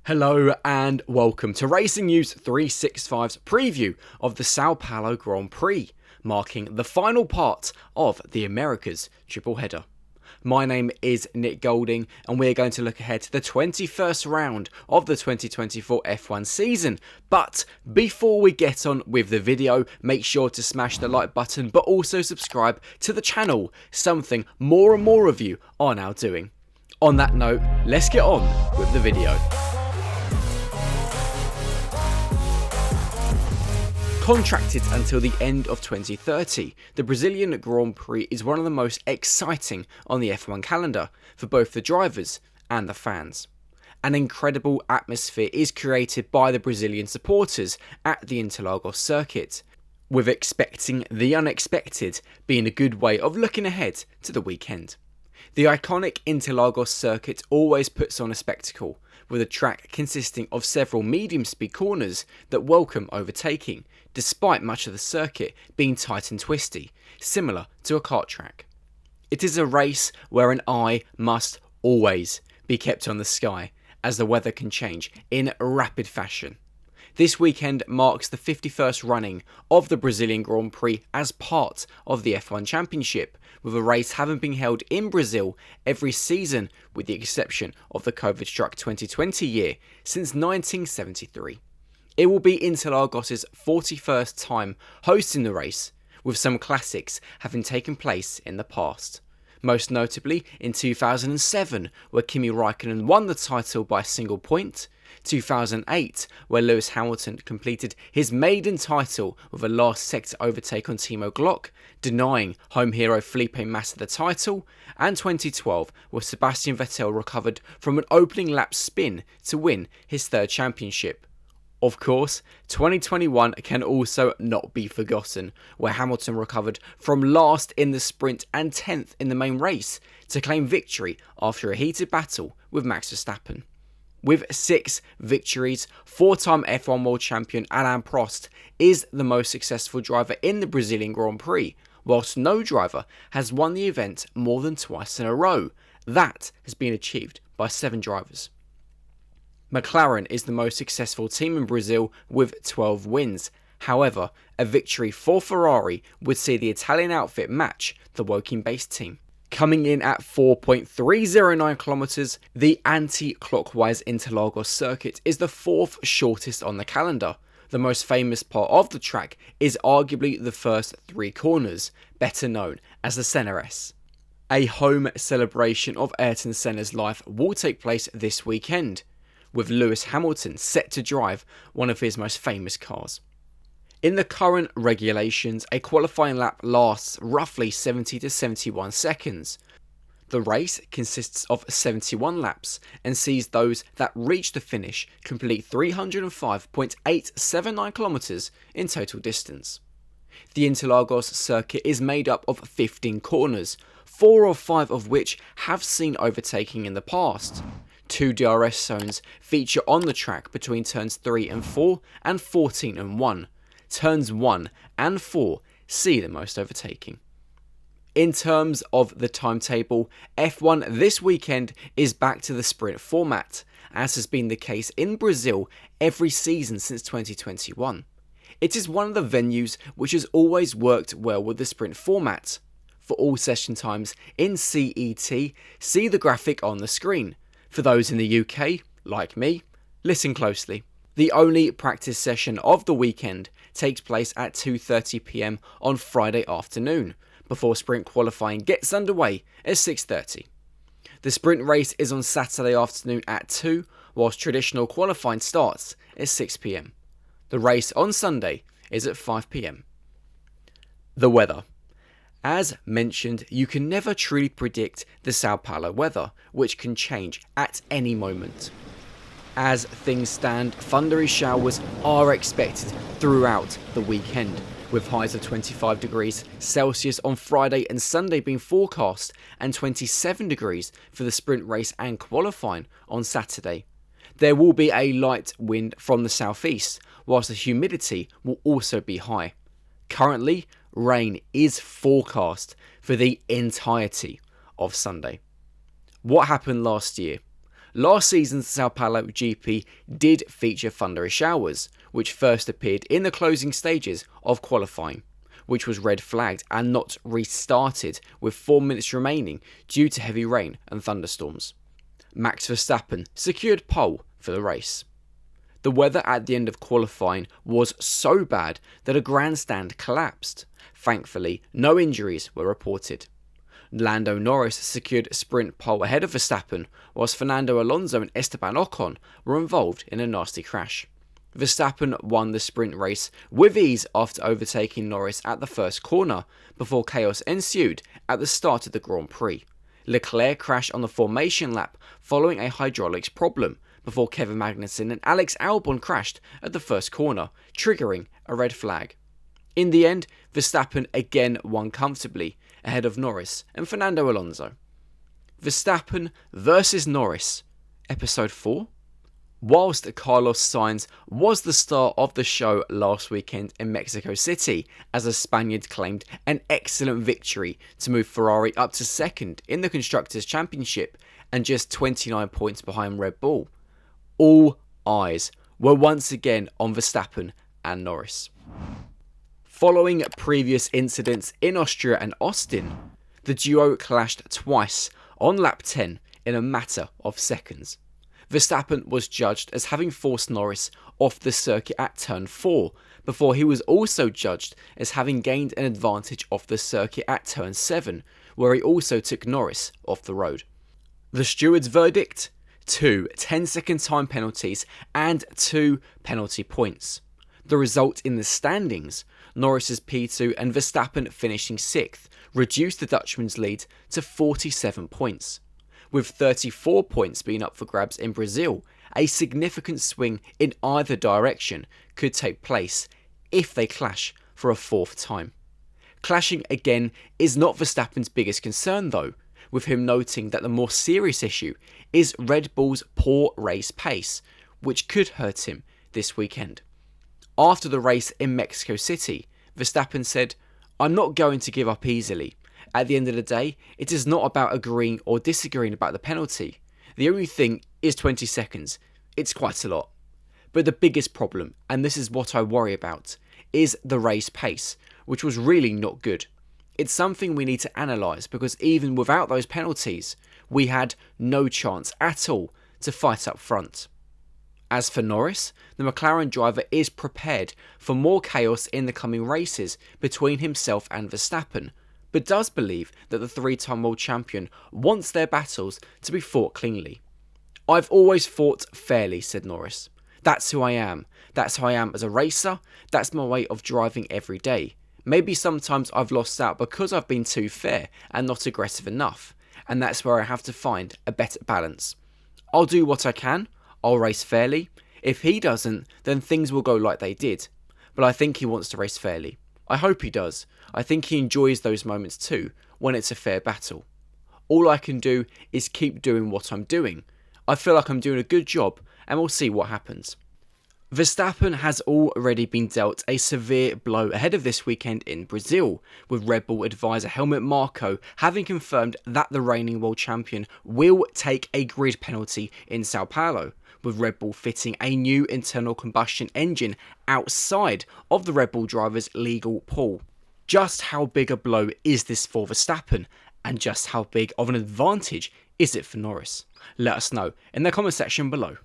Hello and welcome to Racing News 365's preview of the Sao Paulo Grand Prix, marking the final part of the Americas triple header. My name is Nick Golding and we're going to look ahead to the 21st round of the 2024 F1 season. But before we get on with the video, make sure to smash the like button but also subscribe to the channel, something more and more of you are now doing. On that note, let's get on with the video. Contracted until the end of 2030, the Brazilian Grand Prix is one of the most exciting on the F1 calendar for both the drivers and the fans. An incredible atmosphere is created by the Brazilian supporters at the Interlagos circuit, with expecting the unexpected being a good way of looking ahead to the weekend. The iconic Interlagos circuit always puts on a spectacle, with a track consisting of several medium-speed corners that welcome overtaking, despite much of the circuit being tight and twisty, similar to a kart track. It is a race where an eye must always be kept on the sky, as the weather can change in rapid fashion. This weekend marks the 51st running of the Brazilian Grand Prix as part of the F1 Championship, with a race having been held in Brazil every season with the exception of the COVID-struck 2020 year since 1973. It will be Interlagos' 41st time hosting the race, with some classics having taken place in the past. Most notably in 2007, where Kimi Räikkönen won the title by a single point, 2008, where Lewis Hamilton completed his maiden title with a last sector overtake on Timo Glock, denying home hero Felipe Massa the title, and 2012, where Sebastian Vettel recovered from an opening lap spin to win his third championship. Of course, 2021 can also not be forgotten, where Hamilton recovered from last in the sprint and 10th in the main race to claim victory after a heated battle with Max Verstappen. With 6 victories, 4-time F1 World Champion Alain Prost is the most successful driver in the Brazilian Grand Prix, whilst no driver has won the event more than twice in a row. That has been achieved by 7 drivers. McLaren is the most successful team in Brazil with 12 wins. However, a victory for Ferrari would see the Italian outfit match the Woking-based team. Coming in at 4.309 kilometers, the anti-clockwise Interlagos circuit is the 4th shortest on the calendar. The most famous part of the track is arguably the first 3 corners, better known as the Senna S. A home celebration of Ayrton Senna's life will take place this weekend, with Lewis Hamilton set to drive one of his most famous cars. In the current regulations, a qualifying lap lasts roughly 70 to 71 seconds. The race consists of 71 laps and sees those that reach the finish complete 305.879 kilometers in total distance. The Interlagos circuit is made up of 15 corners, 4 or 5 of which have seen overtaking in the past. 2 DRS zones feature on the track between turns 3 and 4 and 14 and 1. Turns 1 and 4 see the most overtaking. In terms of the timetable, F1 this weekend is back to the sprint format, as has been the case in Brazil every season since 2021. It is one of the venues which has always worked well with the sprint format. For all session times in CET, see the graphic on the screen. For those in the UK, like me, listen closely. The only practice session of the weekend takes place at 2:30 PM on Friday afternoon, before sprint qualifying gets underway at 6:30. The sprint race is on Saturday afternoon at 2, whilst traditional qualifying starts at 6 PM. The race on Sunday is at 5 PM. The weather. As mentioned, you can never truly predict the Sao Paulo weather, which can change at any moment. As things stand, thundery showers are expected throughout the weekend, with highs of 25 degrees Celsius on Friday and Sunday being forecast, and 27 degrees for the sprint race and qualifying on Saturday. There will be a light wind from the southeast, whilst the humidity will also be high. Currently, rain is forecast for the entirety of Sunday. What happened last year? Last season's Sao Paulo GP did feature thundery showers, which first appeared in the closing stages of qualifying, which was red flagged and not restarted with 4 minutes remaining due to heavy rain and thunderstorms. Max Verstappen secured pole for the race. The weather at the end of qualifying was so bad that a grandstand collapsed. Thankfully, no injuries were reported. Lando Norris secured sprint pole ahead of Verstappen, whilst Fernando Alonso and Esteban Ocon were involved in a nasty crash. Verstappen won the sprint race with ease after overtaking Norris at the first corner, before chaos ensued at the start of the Grand Prix. Leclerc crashed on the formation lap following a hydraulics problem, before Kevin Magnussen and Alex Albon crashed at the first corner, triggering a red flag. In the end, Verstappen again won comfortably, ahead of Norris and Fernando Alonso. Verstappen versus Norris, Episode 4. Whilst Carlos Sainz was the star of the show last weekend in Mexico City, as the Spaniard claimed an excellent victory to move Ferrari up to second in the Constructors' Championship and just 29 points behind Red Bull, all eyes were once again on Verstappen and Norris. Following previous incidents in Austria and Austin, the duo clashed twice on lap 10 in a matter of seconds. Verstappen was judged as having forced Norris off the circuit at turn 4, before he was also judged as having gained an advantage off the circuit at turn 7, where he also took Norris off the road. The steward's verdict? 2 10-second time penalties and 2 penalty points. The result in the standings, Norris's P2 and Verstappen finishing 6th, reduced the Dutchman's lead to 47 points. With 34 points being up for grabs in Brazil, a significant swing in either direction could take place if they clash for a 4th time. Clashing again is not Verstappen's biggest concern though, with him noting that the more serious issue is Red Bull's poor race pace, which could hurt him this weekend. After the race in Mexico City, Verstappen said, "I'm not going to give up easily. At the end of the day, it is not about agreeing or disagreeing about the penalty. The only thing is 20 seconds. It's quite a lot. But the biggest problem, and this is what I worry about, is the race pace, which was really not good. It's something we need to analyse because even without those penalties, we had no chance at all to fight up front." As for Norris, the McLaren driver is prepared for more chaos in the coming races between himself and Verstappen, but does believe that the 3-time world champion wants their battles to be fought cleanly. "I've always fought fairly," said Norris. "That's who I am. That's how I am as a racer. That's my way of driving every day. Maybe sometimes I've lost out because I've been too fair and not aggressive enough, and that's where I have to find a better balance. I'll do what I can. I'll race fairly. If he doesn't, then things will go like they did. But I think he wants to race fairly. I hope he does. I think he enjoys those moments too, when it's a fair battle. All I can do is keep doing what I'm doing. I feel like I'm doing a good job, and we'll see what happens." Verstappen has already been dealt a severe blow ahead of this weekend in Brazil, with Red Bull advisor Helmut Marko having confirmed that the reigning world champion will take a grid penalty in Sao Paulo, with Red Bull fitting a new internal combustion engine outside of the Red Bull driver's legal pool. Just how big a blow is this for Verstappen, and just how big of an advantage is it for Norris? Let us know in the comment section below.